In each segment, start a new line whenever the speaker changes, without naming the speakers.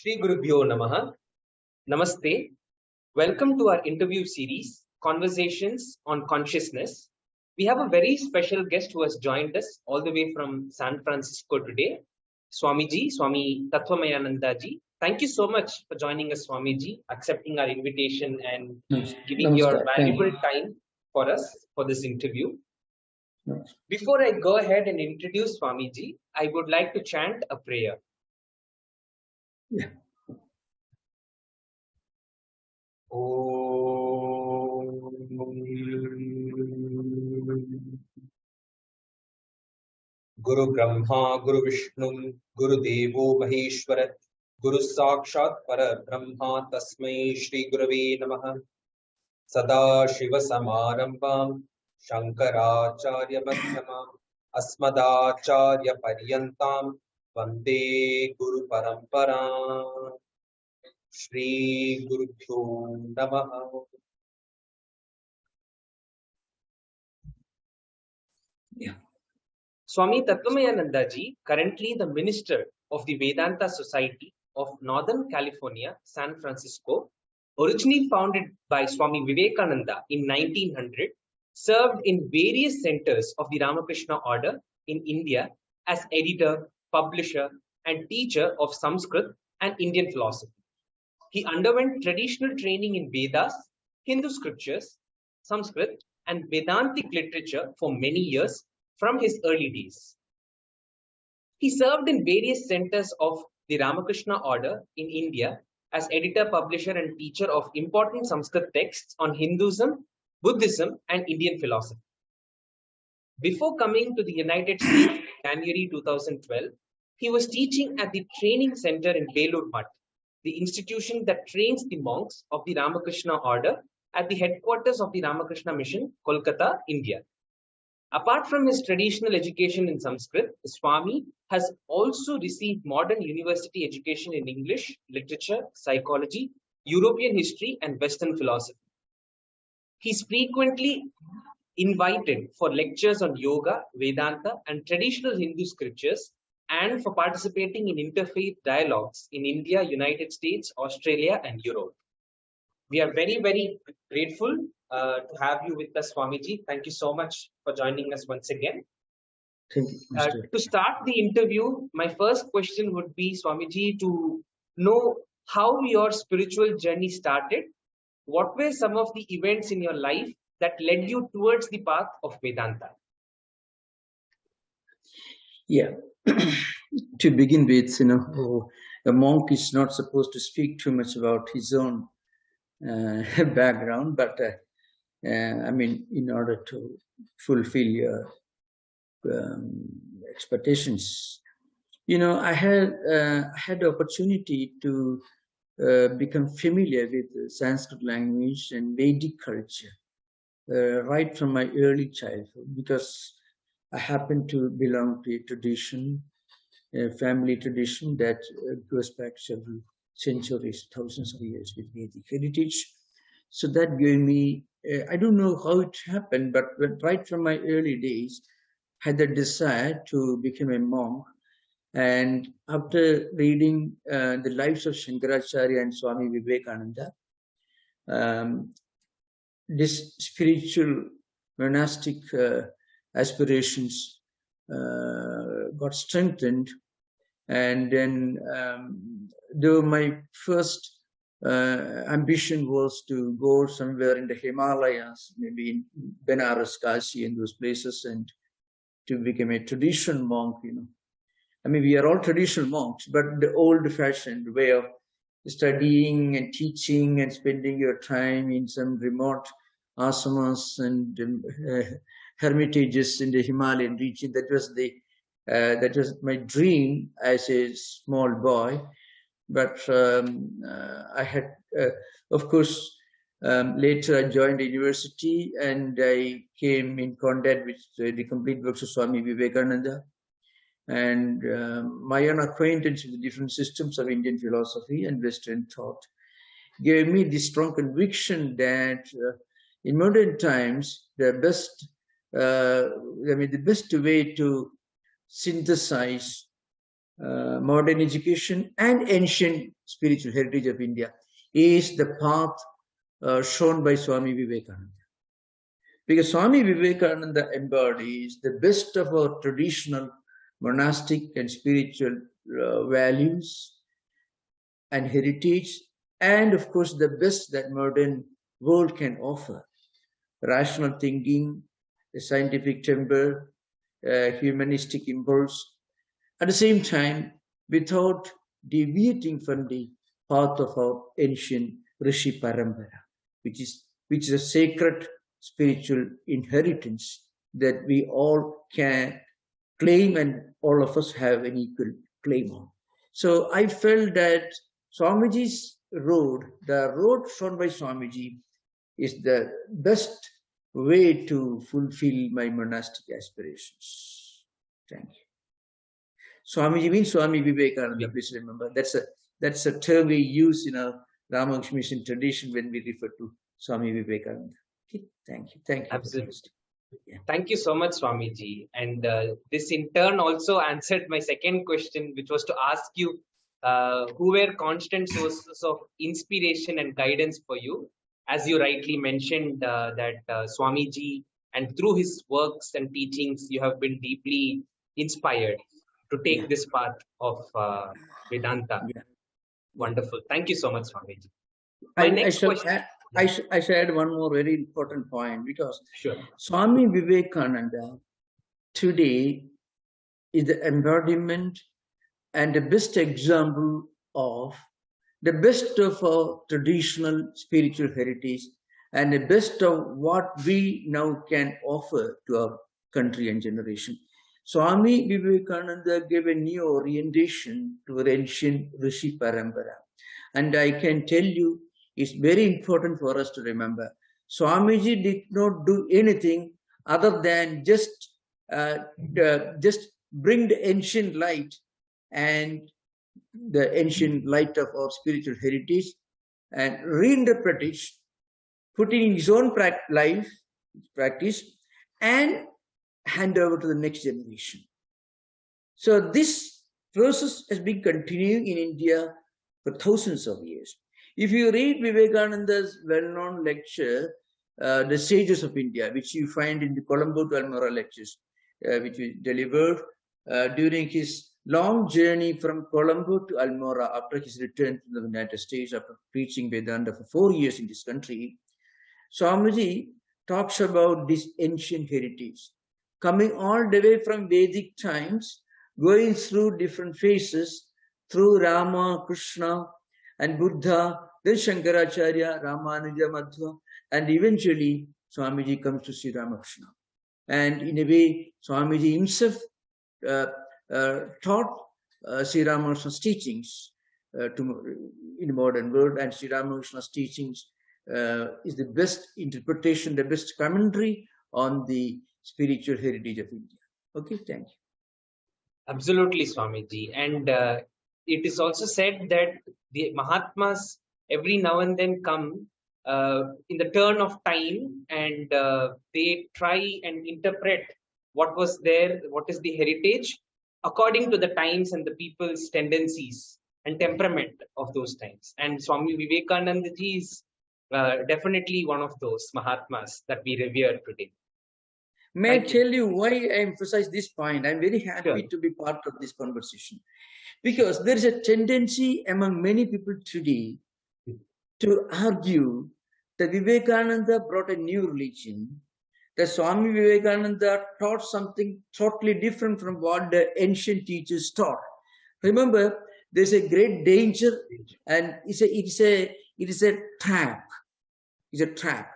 Shri Gurubhyo Namaha. Namaste. Welcome to our interview series, Conversations on Consciousness. We have a very special guest who has joined us all the way from San Francisco today, Swami Tattwamayananda ji. Thank you so much for joining us, Swamiji, accepting our invitation and giving your
Namaskar.
valuable time for us for this interview.
Namaskar.
Before I go ahead and introduce Swamiji, I would like to chant a prayer.
Yeah.
Guru Brahma, Guru Vishnu, Guru Devo Maheshwara, Guru Sakshat Para Brahma, Tasmai Shri Gurave Namaha. Sada Shiva Samarambam, Shankaracharya Madhyamam, Asmadacharya Paryantam, Vande Guru Paramparam. Shri Gurubhyo Namaha.
Yeah.
Swami Tattwamayananda ji, currently the Minister of the Vedanta Society of Northern California, San Francisco, originally founded by Swami Vivekananda in 1900, served in various centers of the Ramakrishna order in India as editor, publisher, and teacher of Sanskrit and Indian philosophy. He underwent traditional training in Vedas, Hindu scriptures, Sanskrit, and Vedantic literature for many years from his early days. He served in various centers of the Ramakrishna order in India as editor, publisher, and teacher of important Sanskrit texts on Hinduism, Buddhism, and Indian philosophy. Before coming to the United States in January 2012, he was teaching at the Training Center in Belur Mutt, the institution that trains the monks of the Ramakrishna order at the headquarters of the Ramakrishna Mission, Kolkata, India. Apart from his traditional education in Sanskrit, Swami has also received modern university education in English, literature, psychology, European history, and Western philosophy. He's frequently invited for lectures on yoga, Vedanta, and traditional Hindu scriptures, and for participating in interfaith dialogues in India, United States, Australia, and Europe. We are very, very grateful to have you with us, Swamiji. Thank you so much for joining us once again.
Thank you,
to start the interview, my first question would be, Swamiji, to know how your spiritual journey started. What were some of the events in your life that led you towards the path of Vedanta?
Yeah. To begin with, a monk is not supposed to speak too much about his own background, but I mean, in order to fulfill your expectations, I had the opportunity to become familiar with the Sanskrit language and Vedic culture right from my early childhood, because I happen to belong to a tradition, a family tradition that goes back several centuries, thousands of years with Vedic heritage. So that gave me, I don't know how it happened, but right from my early days, I had the desire to become a monk. And after reading the lives of Shankaracharya and Swami Vivekananda, this spiritual monastic aspirations got strengthened. And then, though my first ambition was to go somewhere in the Himalayas, maybe in Benares, Kashi, and those places, and to become a traditional monk, I mean, we are all traditional monks, but the old-fashioned way of studying and teaching and spending your time in some remote ashramas and hermitages in the Himalayan region, that was my dream as a small boy. But I had, of course, later I joined the university and I came in contact with the complete works of Swami Vivekananda. And my own acquaintance with the different systems of Indian philosophy and Western thought gave me the strong conviction that in modern times, the best way to synthesize modern education and ancient spiritual heritage of India is the path shown by Swami Vivekananda. Because Swami Vivekananda embodies the best of our traditional monastic and spiritual values and heritage, and of course the best that modern world can offer. Rational thinking, a scientific temper, humanistic impulse, at the same time without deviating from the path of our ancient Rishi Parampara, which is a sacred spiritual inheritance that we all can claim and all of us have an equal claim on. So I felt that Swamiji's road, the road shown by Swamiji, is the best way to fulfill my monastic aspirations. Thank you. Swamiji means Swami Vivekananda, please remember. That's a term we use in our Ramakrishna Mission tradition when we refer to Swami Vivekananda. Okay, thank you. Thank you.
Absolutely. Yeah. Thank you so much, Swamiji. And this in turn also answered my second question, which was to ask you who were constant sources of inspiration and guidance for you. As you rightly mentioned that Swamiji, and through his works and teachings, you have been deeply inspired to take this path of Vedanta. Yeah. Wonderful. Thank you so much, Swamiji.
I should add one more very important point, because Swami Vivekananda today is the embodiment and the best example of the best of our traditional spiritual heritage and the best of what we now can offer to our country and generation. Swami Vivekananda gave a new orientation to our ancient Rishi Parampara. And I can tell you, it's very important for us to remember. Swamiji did not do anything other than just bring the ancient light and the ancient light of our spiritual heritage and reinterpret it, put it in his own practice, and hand over to the next generation. So this process has been continuing in India for thousands of years. If you read Vivekananda's well-known lecture, The Sages of India, which you find in the Colombo to Almora lectures, which was delivered during his long journey from Colombo to Almora after his return to the United States after preaching Vedanta for 4 years in this country, Swamiji talks about this ancient heritage, coming all the way from Vedic times, going through different phases, through Rama, Krishna, and Buddha, then Shankaracharya, Ramanuja, Madhva, and eventually Swamiji comes to Sri Ramakrishna. And in a way, Swamiji himself taught Sri Ramakrishna's teachings in the modern world, and Sri Ramakrishna's teachings is the best interpretation, the best commentary on the spiritual heritage of India. Okay, thank you.
Absolutely, Swamiji. And it is also said that the Mahatmas every now and then come in the turn of time, and they try and interpret what was there, what is the heritage, according to the times and the people's tendencies and temperament of those times. And Swami Vivekananda ji is definitely one of those Mahatmas that we revere today.
May I tell you why I emphasize this point? I'm very happy to be part of this conversation. Because there is a tendency among many people today to argue that Vivekananda brought a new religion, that Swami Vivekananda taught something totally different from what the ancient teachers taught. Remember, there's a great danger, and it is a trap. It's a trap.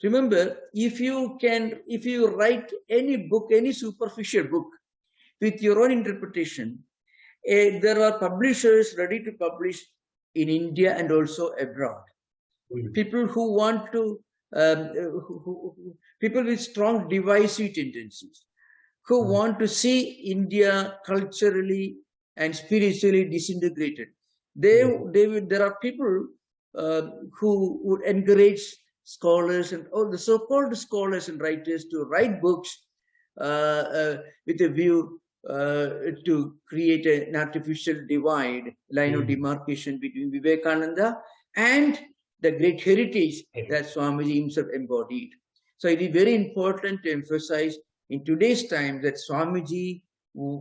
Remember, if you write any book, any superficial book, with your own interpretation, there are publishers ready to publish in India and also abroad. People who want to, people with strong divisive tendencies, who want to see India culturally and spiritually disintegrated. There are people who would encourage scholars and all the so-called scholars and writers to write books with a view to create an artificial divide, line of demarcation between Vivekananda and the great heritage that Swamiji himself embodied. So it is very important to emphasize in today's time that Swamiji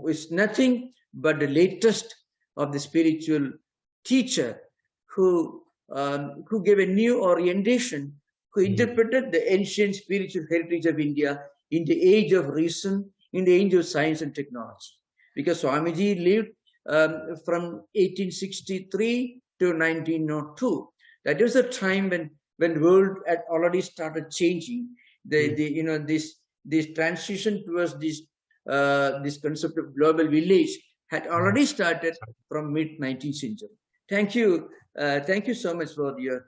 is nothing but the latest of the spiritual teacher who gave a new orientation, who interpreted the ancient spiritual heritage of India in the age of reason, in the age of science and technology. Because Swamiji lived from 1863 to 1902. That was a time when the world had already started changing. This transition towards this concept of global village had already started from mid-19th century. Thank you. Thank you so much for your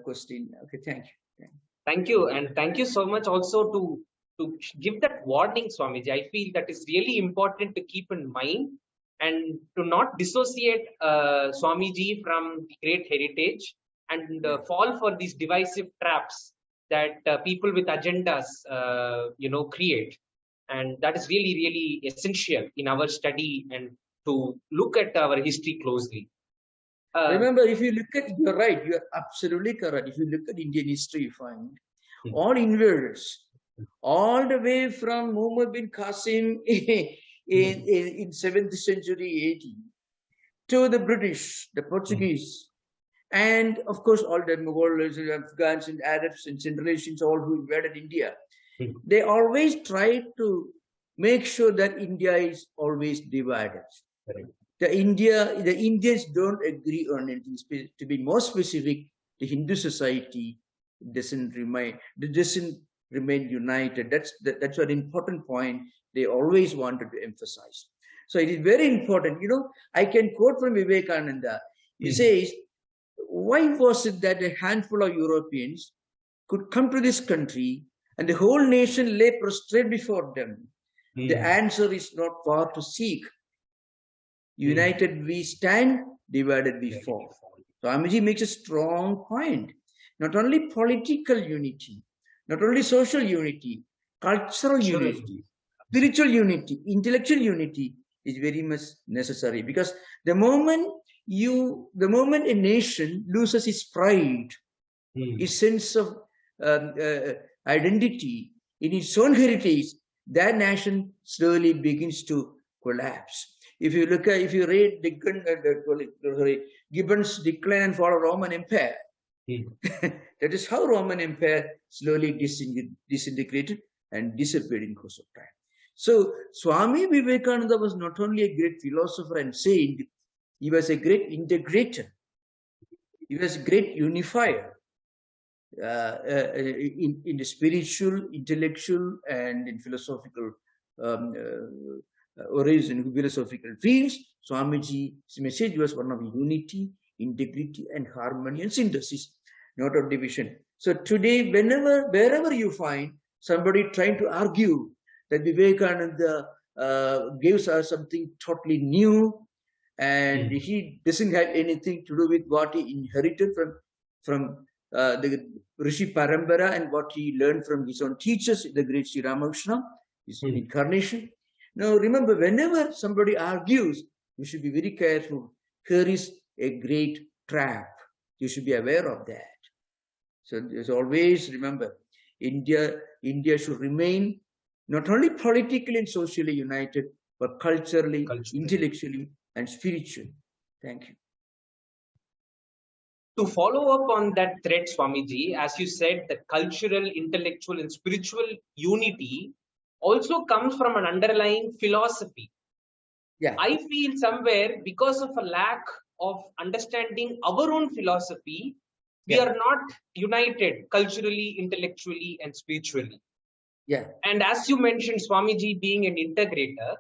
question. Okay, thank you.
Thank you. And thank you so much also to give that warning, Swamiji. I feel that is really important to keep in mind and to not dissociate Swamiji from the great heritage and fall for these divisive traps that people with agendas, create. And that is really, really essential in our study and to look at our history closely.
Remember, if you look at, you're right, you're absolutely correct. If you look at Indian history, you find all invaders, all the way from Muhammad bin Qasim in 7th century AD to the British, the Portuguese, and of course all the Mughals and Afghans and Arabs and generations, all who invaded India. They always tried to make sure that India is always divided. The Indians don't agree on anything. To be more specific, the Hindu society doesn't remain united. That's an important point they always wanted to emphasize. So it is very important. I can quote from Vivekananda. He says, why was it that a handful of Europeans could come to this country and the whole nation lay prostrate before them? The answer is not far to seek. United we stand, divided we fall. Swamiji makes a strong point. Not only political unity, not only social unity, cultural unity, spiritual unity, intellectual unity is very much necessary. Because the moment a nation loses its pride, its sense of identity in its own heritage, that nation slowly begins to collapse. If you read Gibbon's Decline and Fall of Roman Empire, that is how Roman Empire slowly disintegrated and disappeared in course of time. So Swami Vivekananda was not only a great philosopher and saint, he was a great integrator. He was a great unifier in the spiritual, intellectual, and in philosophical origin, philosophical fields. Swamiji's message was one of unity, integrity, and harmony and synthesis, not of division. So today, wherever you find somebody trying to argue that Vivekananda gives us something totally new, and he doesn't have anything to do with what he inherited from the Rishi Parambara and what he learned from his own teachers, the great Sri Ramakrishna, his incarnation. Now, remember, whenever somebody argues, you should be very careful. Here is a great trap. You should be aware of that. So, as always, remember, India should remain not only politically and socially united, but culturally, intellectually, and spiritually. Thank you.
To follow up on that thread, Swamiji, as you said, the cultural, intellectual, and spiritual unity also comes from an underlying philosophy.
Yeah.
I feel somewhere because of a lack of understanding our own philosophy, we are not united culturally, intellectually, and spiritually.
Yeah.
And as you mentioned, Swamiji being an integrator,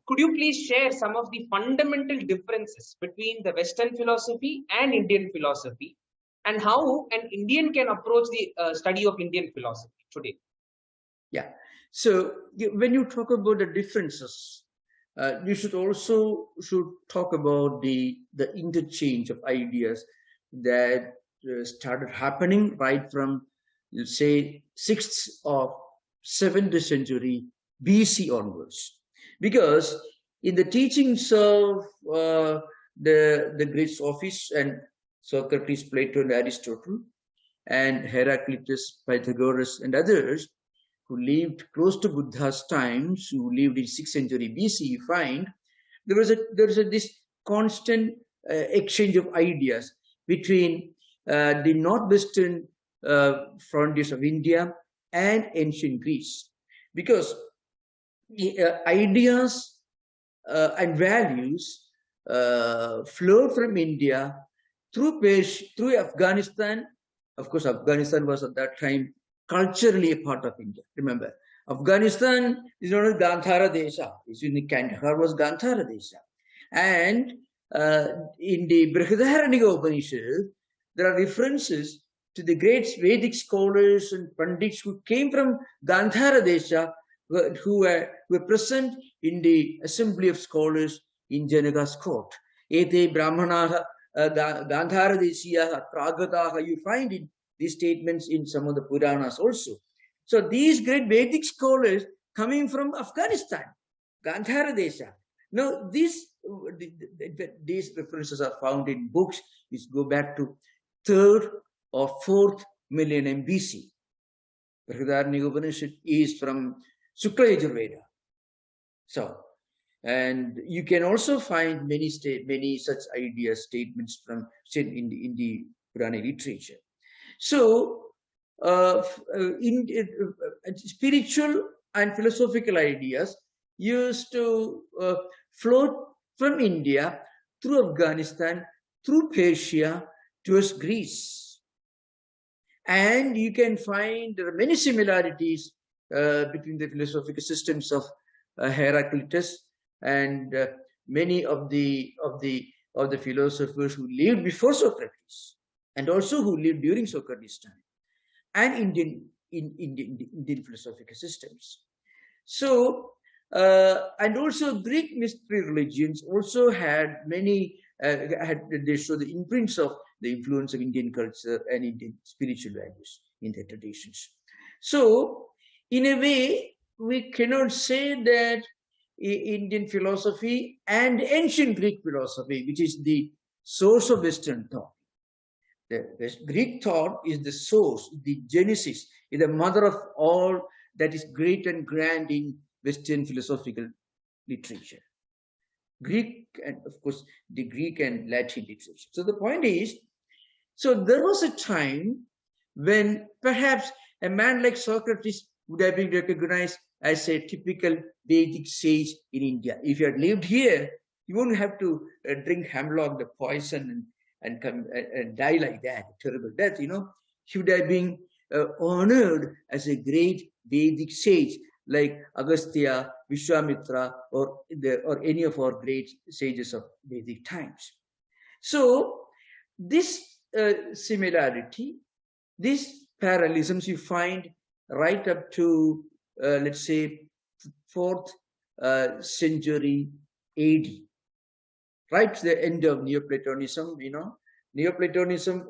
could you please share some of the fundamental differences between the Western philosophy and Indian philosophy, and how an Indian can approach the study of Indian philosophy today?
Yeah. So when you talk about the differences, you should also talk about the interchange of ideas that started happening right from, let's say, 6th or 7th century BC onwards. because in the teachings of the great Sophists and Socrates, Plato, and Aristotle, and Heraclitus, Pythagoras, and others who lived close to Buddha's times, who lived in 6th century BC, you find there was this constant exchange of ideas between the northwestern frontiers of India and ancient Greece, because ideas and values flowed from India through Afghanistan. Of course, Afghanistan was at that time culturally a part of India. Remember, Afghanistan is known as Gandhara Desha. Kandahar was Gandhara Desha. And in the Brihadaranyaka Upanishad, there are references to the great Vedic scholars and Pandits who came from Gandhara Desha, who were present in the assembly of scholars in Janaka's court. Ete Brahmanaha Gandhara Deshiyaha Pragataha, you find in these statements in some of the Puranas also. So these great Vedic scholars coming from Afghanistan, Gandhara Desha. Now these references are found in books which go back to 3rd or 4th millennium BC. Brihadaranyaka Upanishad is from Shukla Yajurveda. So, and you can also find many such ideas, statements from in the Purana literature. So, spiritual and philosophical ideas used to float from India through Afghanistan, through Persia, towards Greece. And you can find there are many similarities between the philosophical systems of Heraclitus and many of the philosophers who lived before Socrates, and also who lived during Socrates' time, and Indian philosophical systems. So, and also Greek mystery religions also had many, they show the imprints of the influence of Indian culture and Indian spiritual values in their traditions. So, in a way, we cannot say that Indian philosophy and ancient Greek philosophy, which is the source of Western thought. The Greek thought is the source, the genesis, is the mother of all that is great and grand in Western philosophical literature. Greek, and of course, the Greek and Latin literature. So the point is, so there was a time when perhaps a man like Socrates would have been recognized as a typical Vedic sage in India. If you had lived here, you wouldn't have to drink hemlock, the poison, and come and die like that, a terrible death, you know. He would have been honored as a great Vedic sage like Agastya, Vishwamitra, or any of our great sages of Vedic times. So this similarity, these parallelisms you find right up to, let's say, 4th century AD, right to the end of Neoplatonism. You know, Neoplatonism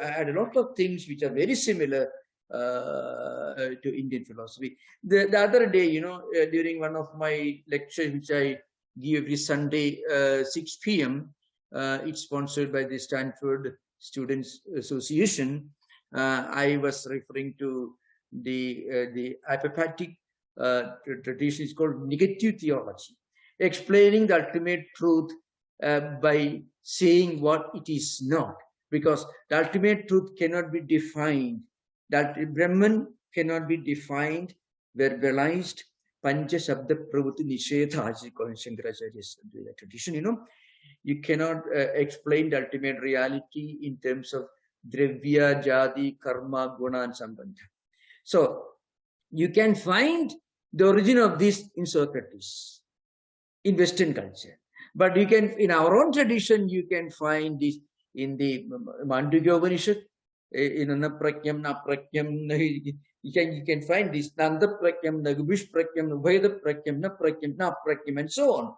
had a lot of things which are very similar to Indian philosophy. The other day, you know, during one of my lectures, which I give every Sunday, 6 p.m., it's sponsored by the Stanford Students Association. I was referring to the apophatic tradition. Is called negative theology, explaining the ultimate truth by saying what it is not, because the ultimate truth cannot be defined. That Brahman cannot be defined, verbalized. Pancha Shabda Pravrutti Nishedha, Shankaracharya's tradition, you know. You cannot explain the ultimate reality in terms of Dravya, Jadi, Karma, Guna, and Sambandha. So, you can find the origin of this in Socrates, in Western culture. But you can, in our own tradition, you can find this in the Mandukya Upanishad, in Anaprakyam, Naprakyam, you can find this Nanda Prakyam, Nagabish Prakyam, Veda Prakyam, Naprakyam, and so on.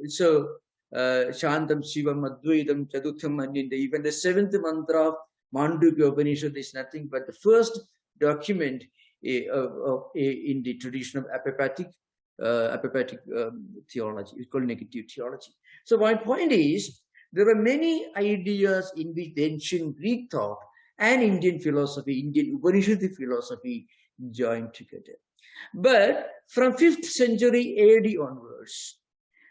So, Shantam Shivam Advaitam Chadutham, and even the 7th mantra of Mandukya Upanishad is nothing but the first document in the tradition of apophatic apophatic theology. It's called negative theology. So my point is, there were many ideas in which the ancient Greek thought and Indian philosophy, Indian Upanishadic philosophy joined together. But from 5th century AD onwards,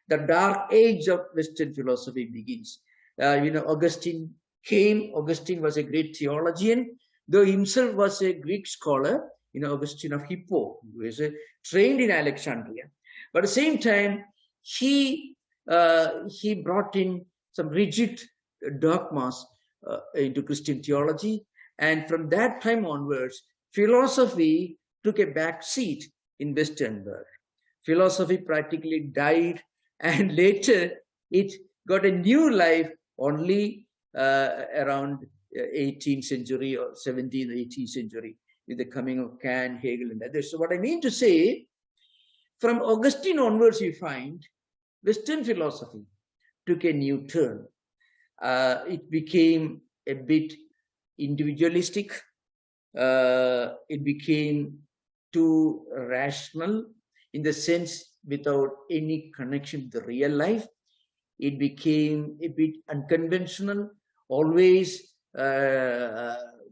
the dark age of Western philosophy begins. Augustine came. Augustine was a great theologian, though himself was a Greek scholar. Augustine of Hippo, who was trained in Alexandria. But at the same time, he brought in some rigid dogmas into Christian theology. And from that time onwards, philosophy took a back seat in Western world. Philosophy practically died, and later it got a new life only around 18th century or 17th, 18th century with the coming of Kant, Hegel, and others. So what I mean to say, from Augustine onwards, you find Western philosophy took a new turn. It became a bit individualistic. It became too rational in the sense without any connection with the real life. It became a bit unconventional, always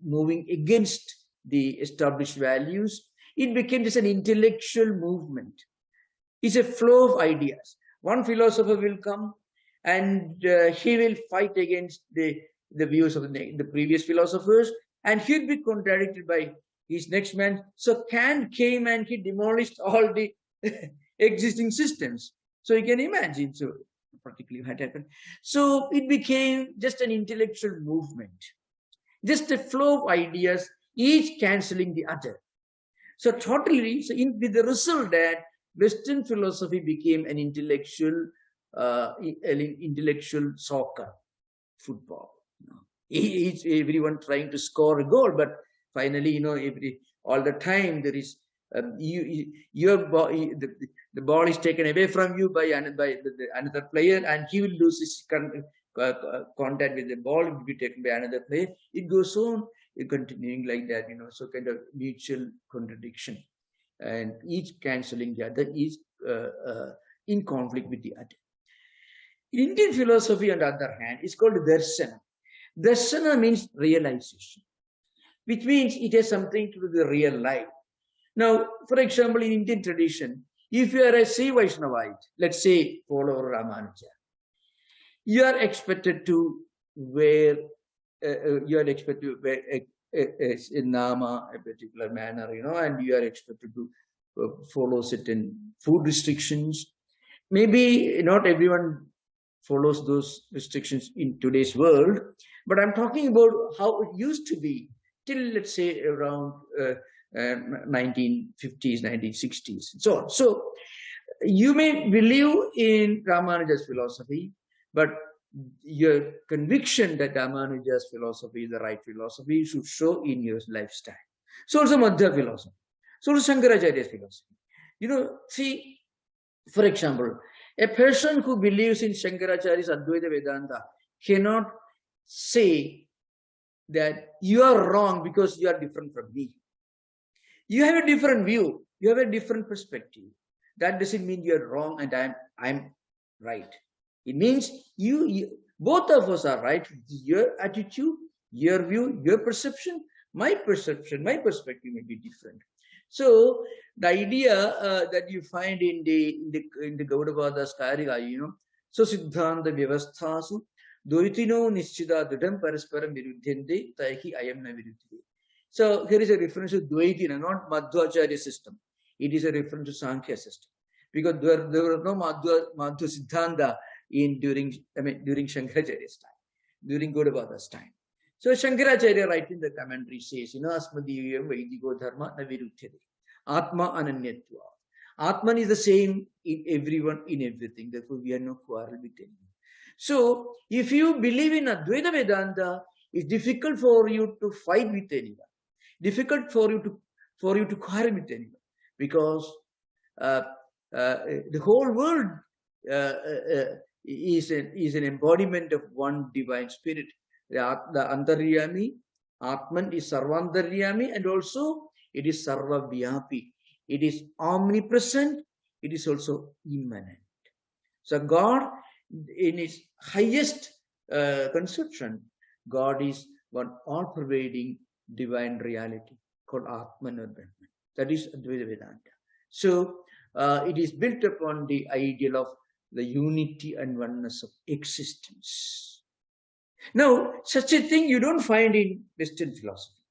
moving against the established values. It became just an intellectual movement. It's a flow of ideas. One philosopher will come and he will fight against the views of the previous philosophers, and he'll be contradicted by his next man. So Kant came and he demolished all the existing systems. So you can imagine, so particularly what happened. So it became just an intellectual movement, just a flow of ideas, each cancelling the other. So totally, with the result that Western philosophy became an intellectual soccer, football. Everyone trying to score a goal, but finally, all the time there is the ball is taken away from you by another player, and he will lose his contact with the ball. It will be taken by another player. It goes on, continuing like that. So kind of mutual contradiction, and each cancelling the other is in conflict with the other. Indian philosophy, on the other hand, is called darsana. Darsana means realization, which means it has something to do with the real life. Now, for example, in Indian tradition, if you are a Sri Vaishnavite, let's say follower Ramanuja, you are expected to wear a nama, a particular manner, and you are expected to follow certain food restrictions. Maybe not everyone follows those restrictions in today's world, but I'm talking about how it used to be till, let's say, around 1950s, 1960s, and so on. So you may believe in Ramanuja's philosophy, but your conviction that Ramanuja's philosophy is the right philosophy should show in your lifestyle. So also Madhya philosophy. So also Shankaracharya's philosophy. See, for example, a person who believes in Shankaracharya's Advaita Vedanta cannot say that you are wrong because you are different from me. You have a different view. You have a different perspective. That doesn't mean you're wrong and I'm right. It means you both of us are right. Your attitude, your view, your perception, my perception, my perspective may be different. So the idea that you find in the Gaudavada's Karika, so Siddhanta Vyavasthasu Dvaitino Nischida Dudam Parasparam Viruddhente Taiki Ayam Na Viruddhite. So here is a reference to Dvaitina, not Madhvacharya system. It is a reference to Sankhya system. Because there was no Madhva Siddhanta during Shankaracharya's time, during Gaudavada's time. So Shankaracharya, right in the commentary, says, Asmadiyam Vaidiko Dharma na Viruddhite. Atma Ananyatva. Atman is the same in everyone, in everything. Therefore, we are no quarrel with anyone. So, if you believe in Advaita Vedanta, it's difficult for you to fight with anyone. Difficult for you to quarrel with anyone, because the whole world is an embodiment of one divine spirit. The Antaryami, Atman is Sarvantaryami, and also it is Sarvavyapi. It is omnipresent, it is also immanent. So God, in its highest conception, God is one all-pervading divine reality called Atman or Brahman. That is Advaita Vedanta. So it is built upon the ideal of the unity and oneness of existence. Now, such a thing you don't find in Western philosophy.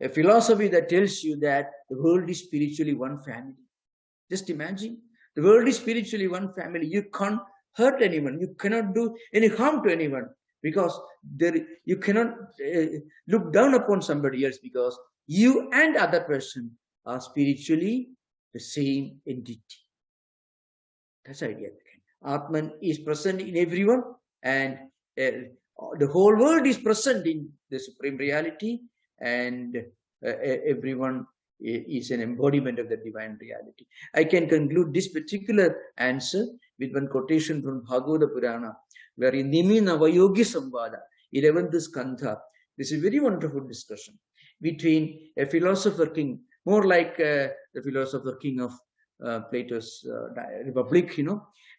A philosophy that tells you that the world is spiritually one family. Just imagine, the world is spiritually one family. You can't hurt anyone. You cannot do any harm to anyone because you cannot look down upon somebody else because you and other person are spiritually the same entity. That's the idea. Atman is present in everyone, and the whole world is present in the supreme reality, and everyone is an embodiment of the divine reality. I can conclude this particular answer with one quotation from Bhagavata Purana, where in Nimi Navayogi Samvada, 11th skandha, this is a very wonderful discussion between a philosopher king, more like the philosopher king of Plato's Republic,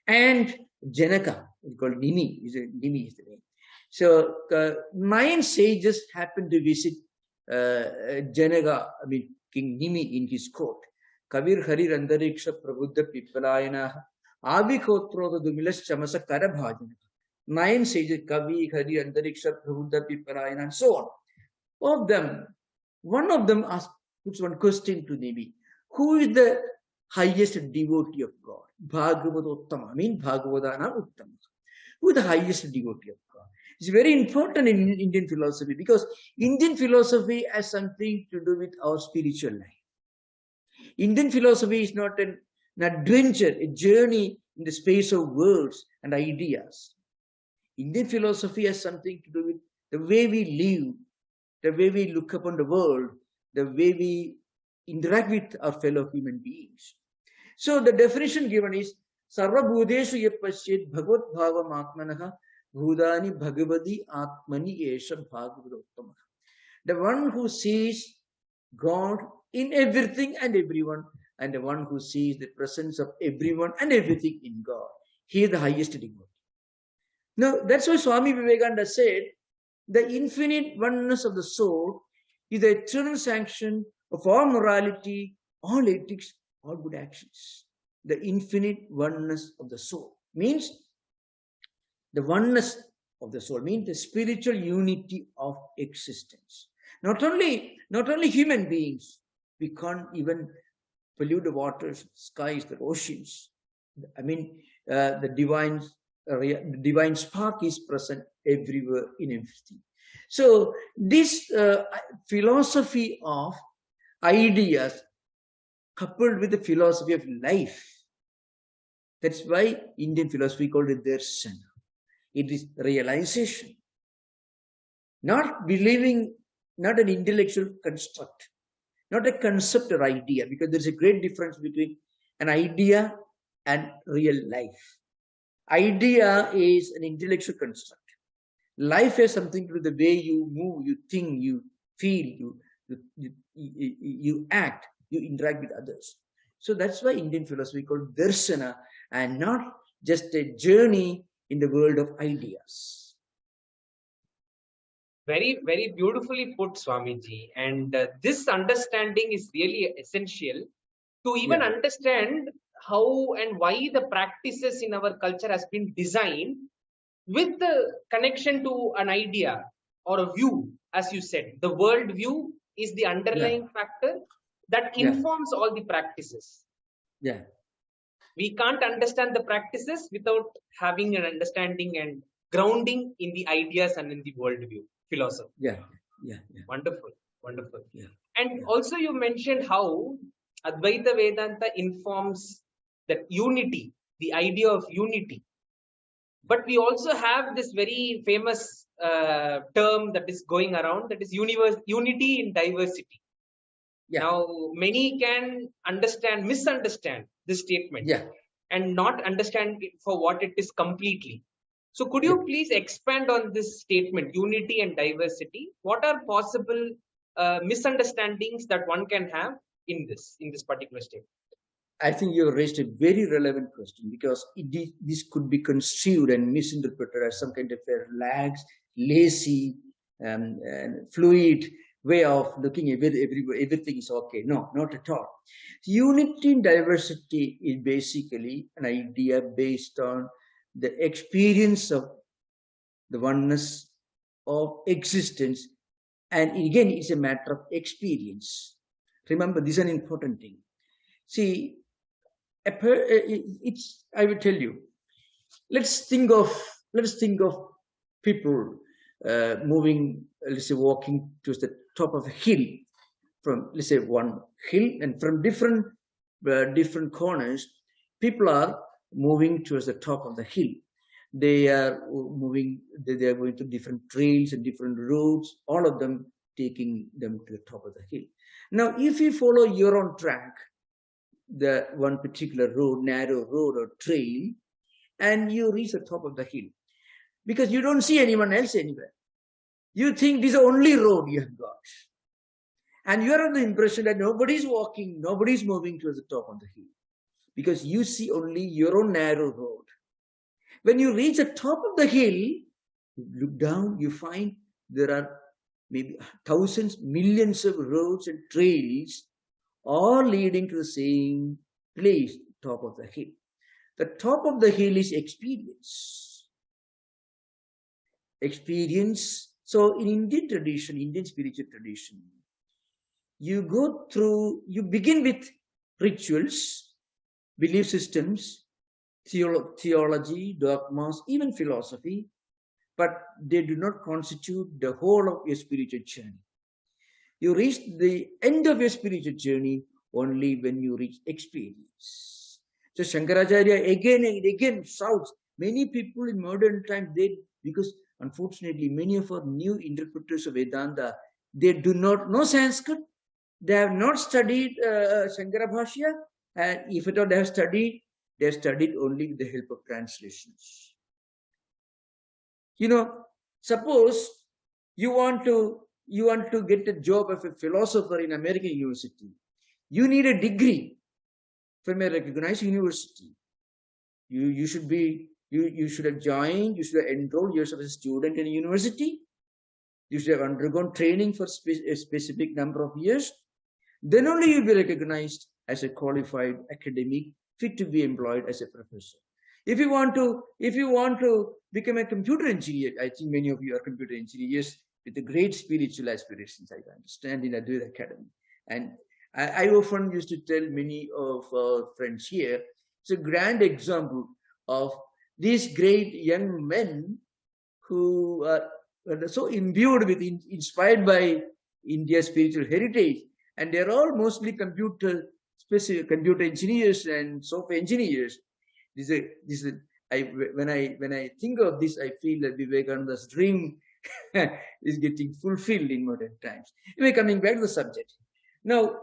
and Janaka, called Nimi. Nimi is the name. So 9 sages happened to visit Janaka, King Nimi in his court. Kavir Hari Randariksha Prabuddha Pipalayana Avikhotrota Dumilas Chamasa Karabhajana. 9 sages, Kavi, Hari, Randariksha, Prabuddha Pipalayana, and so on. One of them puts one question to Nimi. Who is the highest devotee of God? Bhagavatottama, Bhagavadana Uttama. Who is the highest devotee of God? It's very important in Indian philosophy because Indian philosophy has something to do with our spiritual life. Indian philosophy is not an adventure, a journey in the space of words and ideas. Indian philosophy has something to do with the way we live, the way we look upon the world, the way we interact with our fellow human beings. So the definition given is Sarva Bhudeshu Yapashyet Bhagavad Bhavam Atmanaha Bhudani Bhagavadi Atmani Esha Bhagavadottama. The one who sees God in everything and everyone, and the one who sees the presence of everyone and everything in God. He is the highest devotee. Now, that's why Swami Vivekananda said, the infinite oneness of the soul is the eternal sanction of all morality, all ethics, all good actions. The infinite oneness of the soul means the oneness of the soul means the spiritual unity of existence. Not only human beings, we can't even pollute the waters, skies, the oceans. The divine spark is present everywhere in everything. So this philosophy of ideas coupled with the philosophy of life, that's why Indian philosophy called it darsana. It is realization, not believing, not an intellectual construct, not a concept or idea, because there's a great difference between an idea and real life. Idea is an intellectual construct. Life has something to do with the way you move, you think, you feel, you act, you interact with others. So that's why Indian philosophy called darsana and not just a journey in the world of ideas.
Very, very beautifully put, Swamiji. And this understanding is really essential to even understand how and why the practices in our culture has been designed with the connection to an idea or a view, as you said. The world view is the underlying factor that informs all the practices.
Yeah.
We can't understand the practices without having an understanding and grounding in the ideas and in the worldview philosophy.
Yeah.
Wonderful. Yeah. And also you mentioned how Advaita Vedanta informs that unity, the idea of unity. But we also have this very famous term that is going around, that is unity in diversity. Yeah. Now, many can misunderstand this statement and not understand it for what it is completely. So could you please expand on this statement, unity and diversity? What are possible misunderstandings that one can have in this particular statement?
I think you raised a very relevant question, because this could be construed and misinterpreted as some kind of a lax, lazy, and fluid way of looking at everything is okay. No, not at all. Unity in diversity is basically an idea based on the experience of the oneness of existence. And again, it's a matter of experience. Remember, this is an important thing. See, I will tell you. Let's think of people moving, let's say, walking to the top of a hill, from, let's say, one hill, and from different corners, people are moving towards the top of the hill. They are moving. They are going to different trails and different roads. All of them taking them to the top of the hill. Now, if you follow your own track, the one particular road, narrow road or trail, and you reach the top of the hill, because you don't see anyone else anywhere. You think this is the only road you have got. And you are under the impression that nobody's walking, nobody's moving towards the top of the hill, because you see only your own narrow road. When you reach the top of the hill, you look down, you find there are maybe thousands, millions of roads and trails, all leading to the same place, top of the hill. The top of the hill is experience. Experience. So in Indian tradition, Indian spiritual tradition, you begin with rituals, belief systems, theology, dogmas, even philosophy, but they do not constitute the whole of your spiritual journey. You reach the end of your spiritual journey only when you reach experience. So Shankaracharya again and again shouts. Many people in modern times, because unfortunately many of our new interpreters of Vedanta, they do not know Sanskrit. They have not studied Shankara Bhashya, and if at all they have studied only with the help of translations. Suppose you want to get a job as a philosopher in American university. You need a degree from a recognized university. You should have joined, you should have enrolled yourself as a student in a university. You should have undergone training for a specific number of years. Then only you'll be recognized as a qualified academic, fit to be employed as a professor. If you want to become a computer engineer, I think many of you are computer engineers with the great spiritual aspirations, I understand, in Advaita Academy. And I often used to tell many of our friends here, it's a grand example of these great young men who are so imbued with, inspired by India's spiritual heritage, and they're all mostly computer engineers and software engineers. When I think of this, I feel that Vivekananda's dream is getting fulfilled in modern times. Anyway, coming back to the subject. Now,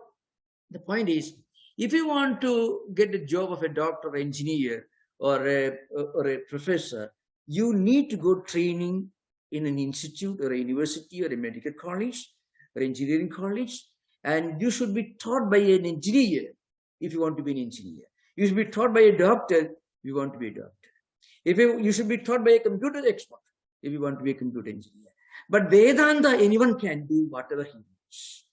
the point is, if you want to get a job of a doctor or engineer or a professor, you need to go training in an institute or a university or a medical college or engineering college, and you should be taught by an engineer if you want to be an engineer. You should be taught by a doctor if you want to be a doctor. You should be taught by a computer expert if you want to be a computer engineer. But Vedanta, anyone can do whatever he wants.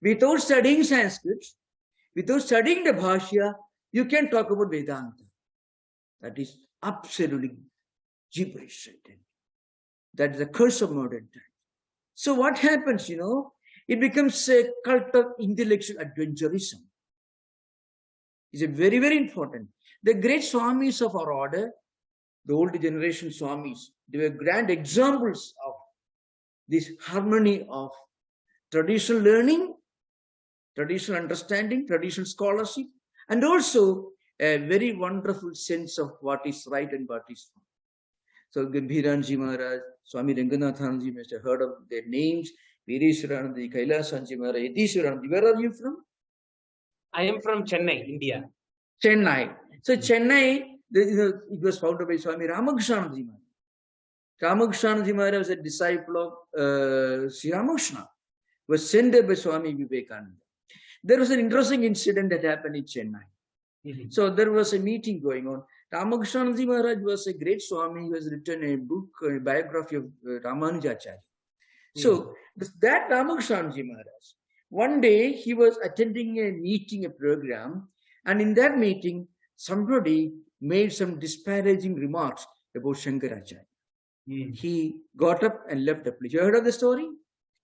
Without studying Sanskrit, without studying the Bhashya, you can talk about Vedanta. That is absolutely gibberish. That is the curse of modern times. So what happens, it becomes a cult of intellectual adventurism. It's a very, very important. The great Swamis of our order, the old generation Swamis, they were grand examples of this harmony of traditional learning, traditional understanding, traditional scholarship, and also a very wonderful sense of what is right and what is wrong. So Gambhiranji Maharaj, Swami Ranganathanji must have heard of their names. Vireshwaranandi, Kailasanji Maharaj, Yatishwaranandi. Where are you from?
I am from Chennai, India.
Chennai. So Chennai, it was founded by Swami Ramakrishnaji Maharaj. Ramakrishnaji Maharaj was a disciple of Sri Ramakrishna, was sent there by Swami Vivekananda. There was an interesting incident that happened in Chennai. So there was a meeting going on. Ramakrishnanji Maharaj was a great Swami. He has written a book, a biography of Ramanujacharya. So that Ramakrishnanji Maharaj, one day he was attending a meeting, a program, and in that meeting, somebody made some disparaging remarks about Shankaracharya. He got up and left the place. You heard of the story?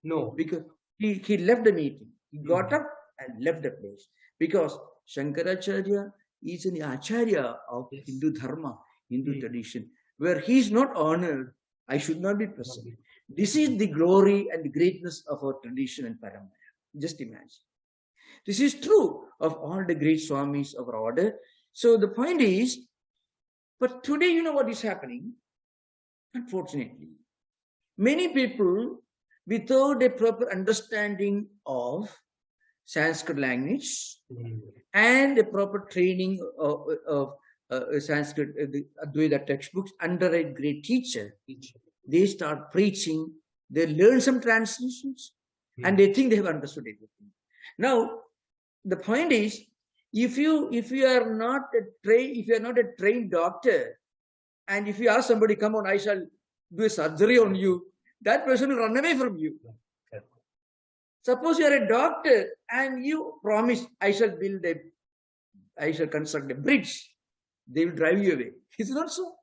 No.
Because he left the meeting. He got up and left the place. Because Shankaracharya is an acharya of Hindu dharma, Hindu tradition. Where he is not honored, I should not be present. This is the glory and the greatness of our tradition and parampara. Just imagine. This is true of all the great Swamis of our order. So the point is, but today you know what is happening? Unfortunately, many people without a proper understanding of Sanskrit language and a proper training of Sanskrit, the Advaita textbooks under a great teacher, they start preaching, they learn some translations, and they think they have understood everything. Now, the point is, if you are not a trained doctor, and if you ask somebody, come on, I shall do a surgery on you, that person will run away from you. Suppose you are a doctor and you promise, I shall construct a bridge. They will drive you away. Is it not so?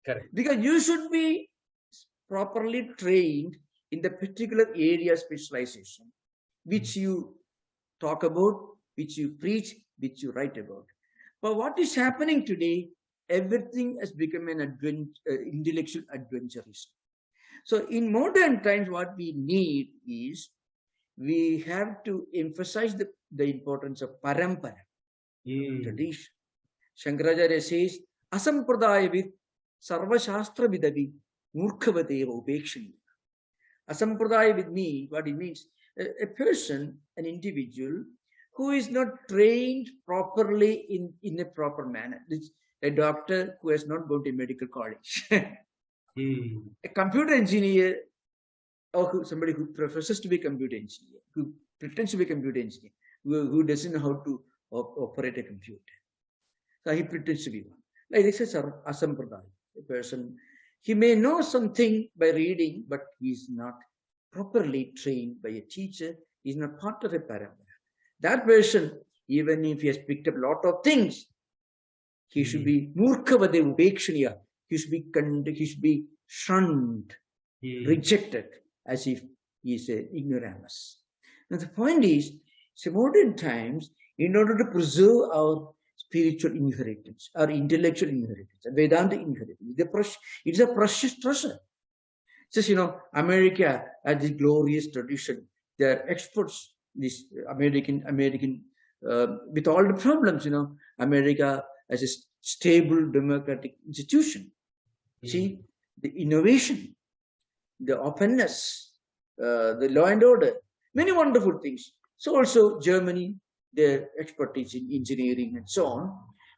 Correct.
Because you should be properly trained in the particular area specialization, which you talk about, which you preach, which you write about. But what is happening today, everything has become an intellectual adventurism. So in modern times, what we need is, we have to emphasize the importance of parampara, tradition. Shankaracharya says, asampradaya sarva shastra vidavi murkhavadeva upekshani. Asampradaya with me, what it means, a person, an individual who is not trained properly in a proper manner. It's a doctor who has not gone to medical college. A computer engineer, or somebody who professes to be a computer engineer, who pretends to be a computer engineer, who doesn't know how to operate a computer. So he pretends to be one. Like this is asampradaya. A person, he may know something by reading, but he is not properly trained by a teacher. He is not part of a parampara. That person, even if he has picked up a lot of things, he should be murkavade upekshaniya. He should be shunned, rejected, as if he is an ignoramus. Now the point is, so modern times, in order to preserve our spiritual inheritance, our intellectual inheritance, Vedanta inheritance, it's a precious treasure. Just, America has this glorious tradition. They are experts, this American, with all the problems, America as a stable democratic institution. See, the innovation, the openness, the law and order, many wonderful things. So also Germany, their expertise in engineering and so on.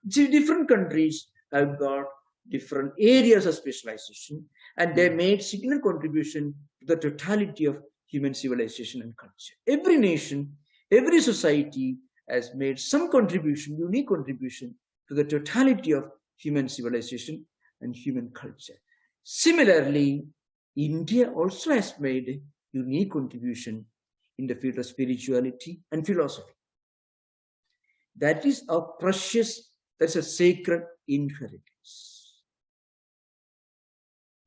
See, different countries have got different areas of specialization, and they made significant contribution to the totality of human civilization and culture. Every nation, every society has made some contribution, unique contribution to the totality of human civilization and human culture. Similarly, India also has made a unique contribution in the field of spirituality and philosophy. That is a precious, that's a sacred inheritance.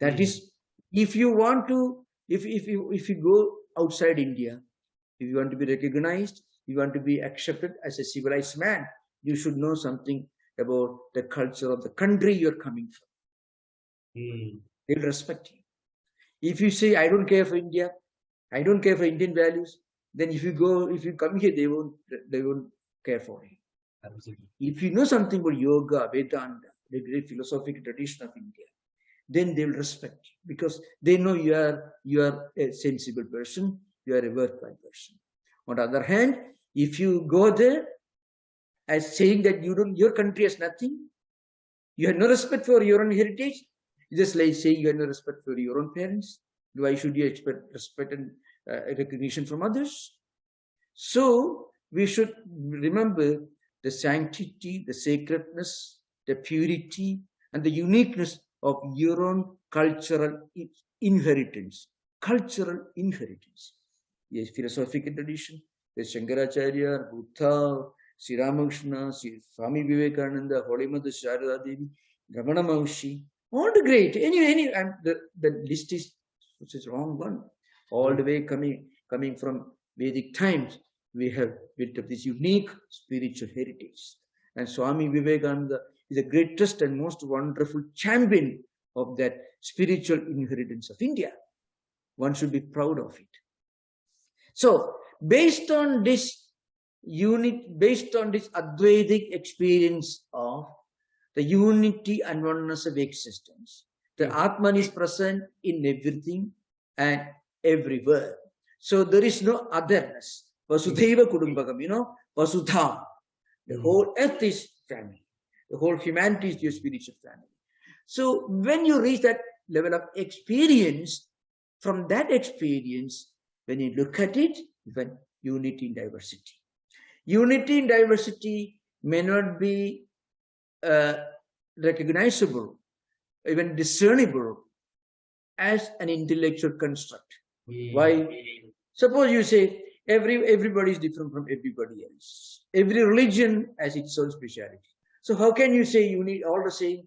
That is, if you want to, if you go outside India, if you want to be recognized, you want to be accepted as a civilized man, you should know something about the culture of the country you're coming from. They'll respect you. If you say, I don't care for India, I don't care for Indian values, then if you come here, they won't care for you. Absolutely. If you know something about yoga, Vedanta, the great philosophical tradition of India, then they will respect you, because they know you are a sensible person, you are a worthwhile person. On the other hand, if you go there as saying that your country has nothing, you have no respect for your own heritage, just like saying you have no respect for your own parents, why should you expect respect and recognition from others? So we should remember the sanctity, the sacredness, the purity, and the uniqueness of your own cultural inheritance. Cultural inheritance. Yes, philosophical tradition, the Shankaracharya, Buddha, Sri Ramakrishna, Sri Swami Vivekananda, Holy Mother Sharada Devi, Ramana Maharshi, all the great. And the list is which is wrong one. All the way coming from Vedic times, we have built up this unique spiritual heritage. And Swami Vivekananda is the greatest and most wonderful champion of that spiritual inheritance of India. One should be proud of it. So, based on this Advaitic experience of the unity and oneness of existence, the Atman is present in everything and everywhere. So there is no otherness. Vasudhaiva Kudumbakam, Vasudha. The whole earth is family. The whole humanity is your spiritual family. So when you reach that level of experience, from that experience, when you look at it, you find unity in diversity. Unity in diversity may not be recognizable, even discernible as an intellectual construct. Why? Suppose you say everybody is different from everybody else. Every religion has its own speciality. So how can you say you need all the same?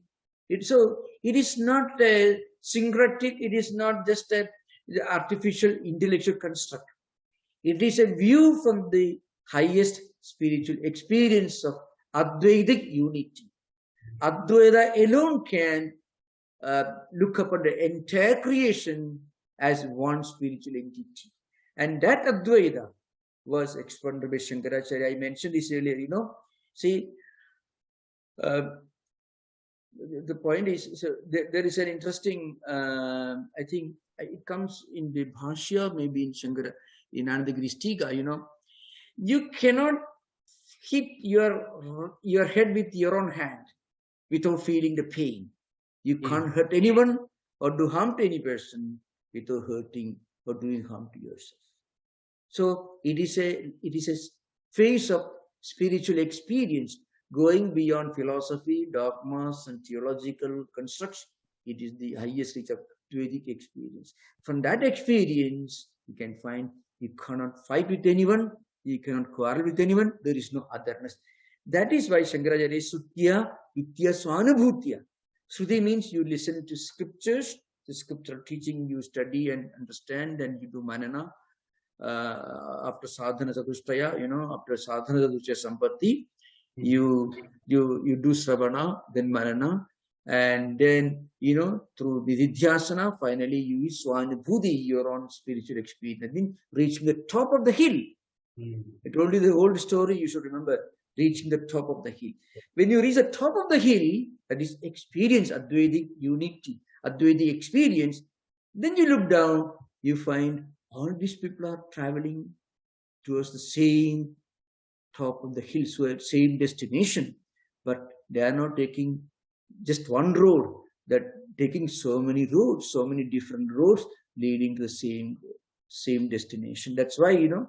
So it is not a syncretic, it is not just an artificial intellectual construct. It is a view from the highest spiritual experience of Advaitic unity. Advaita alone can look upon the entire creation as one spiritual entity. And that Advaita was expounded by Shankaracharya. I mentioned this earlier, See, the point is, so there is an interesting, I think it comes in the Bhashya, maybe in Shankara, in Anandagiri Stika, you cannot hit your head with your own hand without feeling the pain. You can't hurt anyone or do harm to any person without hurting or doing harm to yourself. So it is a phase of spiritual experience going beyond philosophy, dogmas, and theological construction. It is the highest reach of Vedic experience. From that experience, you can find you cannot fight with anyone, you cannot quarrel with anyone, there is no otherness. That is why Shankaracharya is Sutya, Vitya, Swanubhutya. Sruti means you listen to scriptures, the scriptural teaching you study and understand, and you do manana. After sadhana sadhushtaya, after sadhana sadhushtaya sampatti, you do sravana, then manana, and then through vididhyasana, finally you is swanubhuti, your own spiritual experience. I think reaching the top of the hill. I told you the whole story, you should remember, reaching the top of the hill. When you reach the top of the hill, that is experience Advaitic unity, Advaitic experience, then you look down, you find all these people are traveling towards the same top of the hill, so same destination, but they are not taking just one road, that taking so many roads, so many different roads leading to the same destination. That's why, in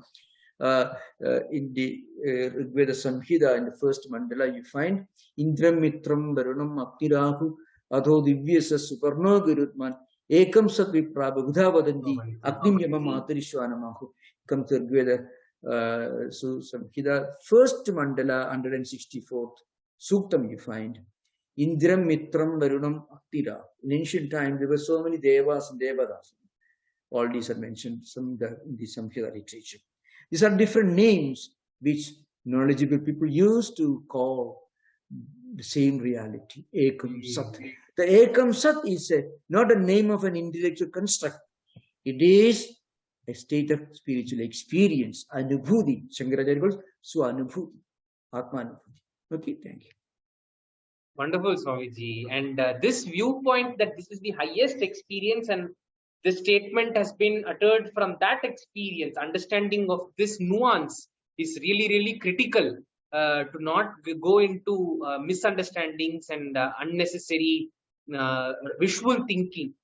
the Rigveda Samhita, in the first mandala, you find Indram Mitram Varunam Akirahu Adho Divyasa Suparno Gurutman Ekam Sat Vipra Bhagudha Vadanti Agnim Yamam Matarishwanamahu. Comes to Rigveda Samhita, first mandala, 164th Suktam, you find Indram Mitram Varunam Aktira. In ancient time, there were so many Devas and Devadas. All these are mentioned in the Samhita literature. These are different names which knowledgeable people use to call the same reality, Ekam Sat. The Ekam Sat is not a name of an intellectual construct. It is a state of spiritual experience, Anubhuti. Shankaracharya calls Swanubhuti, Atmanubhuti. Okay, thank you.
Wonderful, Swamiji. And this viewpoint that this is the highest experience, and this statement has been uttered from that experience, understanding of this nuance is really, really critical to not go into misunderstandings and unnecessary visual thinking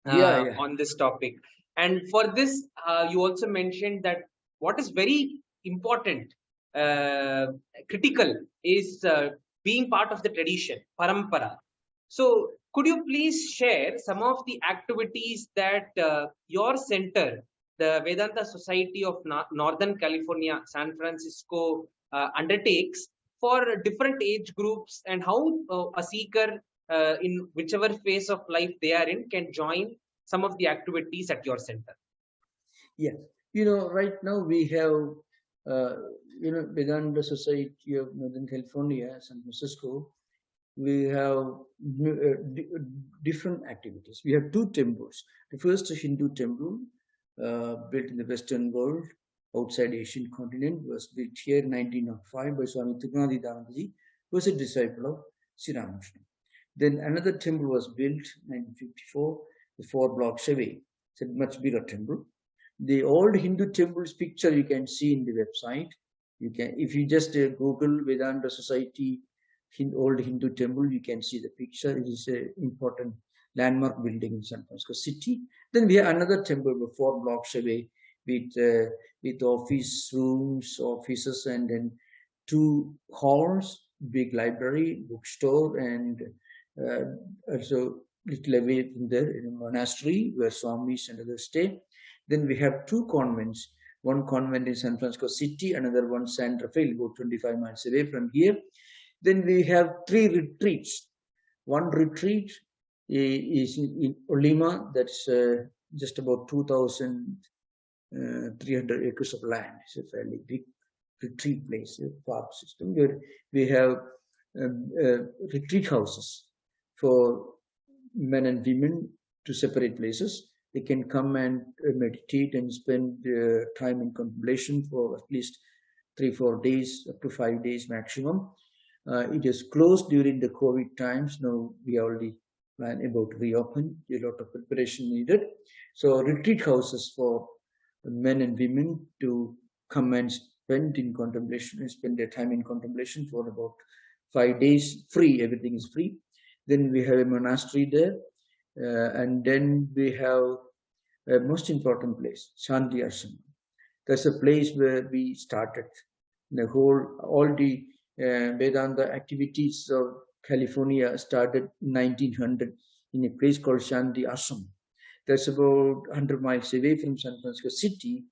on this topic. And for this, you also mentioned that what is very important critical is being part of the tradition, parampara. So, could you please share some of the activities that your center, the Vedanta Society of Northern California, San Francisco, undertakes for different age groups, and how a seeker in whichever phase of life they are in can join some of the activities at your center?
Yes, right now we have, Vedanta Society of Northern California, San Francisco. We have different activities. We have two temples. The first Hindu temple, built in the Western world, outside Asian continent, was built here in 1905 by Swami Tattwamayananda, who was a disciple of Sri Ramakrishna. Then another temple was built in 1954, the 4 blocks away. It's a much bigger temple. The old Hindu temples picture you can see in the website. You can, if you just Google Vedanta Society old Hindu temple, you can see the picture. It is an important landmark building in San Francisco City. Then we have another temple 4 blocks away with office rooms, offices, and then 2 halls, big library, bookstore, and also little away from there in a monastery where Swamis and others stay. Then we have 2 convents. One convent in San Francisco City, another one San Rafael, about 25 miles away from here. Then we have 3 retreats. One retreat is in Olima, that's just about 2,300 acres of land. It's a fairly big retreat place, a park system, where we have retreat houses for men and women to separate places. They can come and meditate and spend time in contemplation for at least 3-4 days, up to 5 days maximum. It is closed during the COVID times. Now we are already about to reopen. A lot of preparation needed. So retreat houses for men and women to come and spend in contemplation and spend their time in contemplation for about 5 days, free. Everything is free. Then we have a monastery there, and then we have a most important place, Shanti Ashram. That's a place where we started all the Vedanta activities of California started in 1900 in a place called Shanti Ashram. That's about 100 miles away from San Francisco City.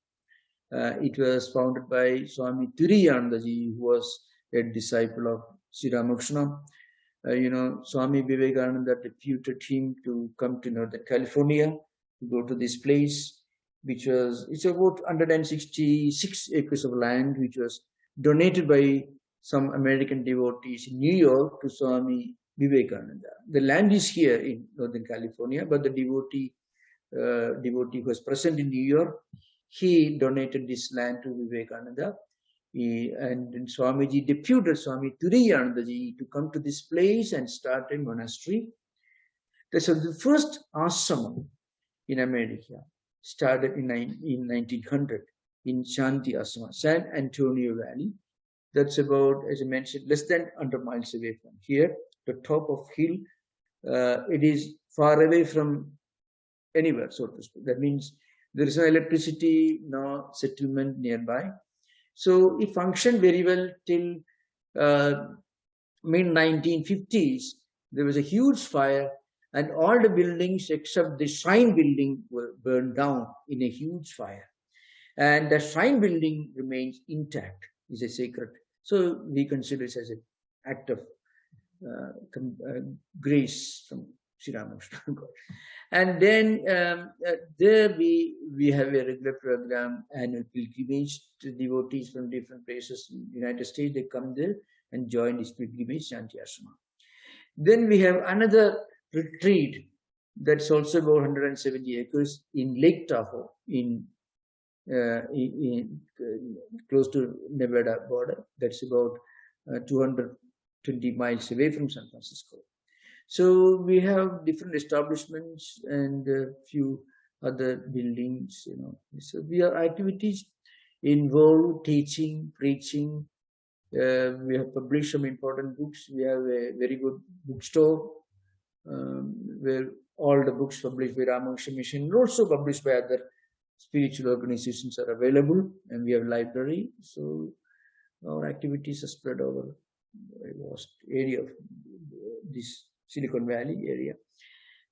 It was founded by Swami Turiyanandaji, who was a disciple of Sri Ramakrishna. Swami Vivekananda deputed him to come to Northern California, to go to this place, it's about 166 acres of land, which was donated by some American devotees in New York to Swami Vivekananda. The land is here in Northern California, but the devotee who was present in New York, he donated this land to Vivekananda. And Swamiji deputed Swami Turiyanandaji to come to this place and start a monastery. So the first ashram in America started in 1900 in Shanti Ashram, San Antonio Valley. That's about, as I mentioned, less than 100 miles away from here, the top of hill. It is far away from anywhere, so to speak. That means there is no electricity, no settlement nearby. So it functioned very well till mid-1950s. There was a huge fire, and all the buildings except the shrine building were burned down in a huge fire. And the shrine building remains intact, is a sacred. So we consider it as an act of grace from Sri Ramakrishna. And then there we have a regular program, annual pilgrimage to devotees from different places in the United States. They come there and join this pilgrimage, Shanti Ashram. Then we have another retreat that's also about 170 acres in Lake Tahoe, in close to Nevada border. That's about 220 miles away from San Francisco. So we have different establishments and a few other buildings, So we have activities involve teaching, preaching. We have published some important books. We have a very good bookstore where all the books published by Ramakrishna Mission and also published by other spiritual organizations are available, and we have a library. So our activities are spread over a vast area of this Silicon Valley area.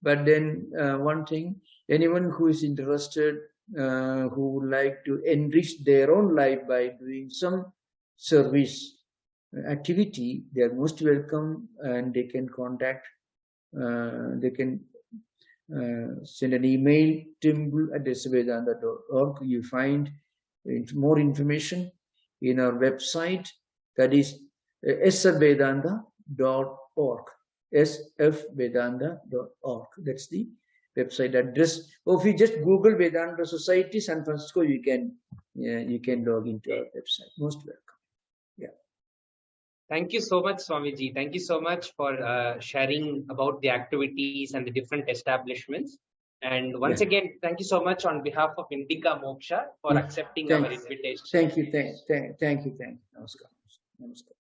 But then one thing, anyone who is interested, who would like to enrich their own life by doing some service activity, they are most welcome, and they can contact, they can send an email, timble@svedanta.org. You find more information in our website, that is sfvedanta.org. sfvedanta.org. That's the website address. Or if you just Google Vedanta Society San Francisco, you can log into our website. Most welcome. Yeah.
Thank you so much, Swamiji. Thank you so much for sharing about the activities and the different establishments. And once again, thank you so much on behalf of Indica Moksha for accepting our invitation.
Thank you. Namaskar. Namaskar.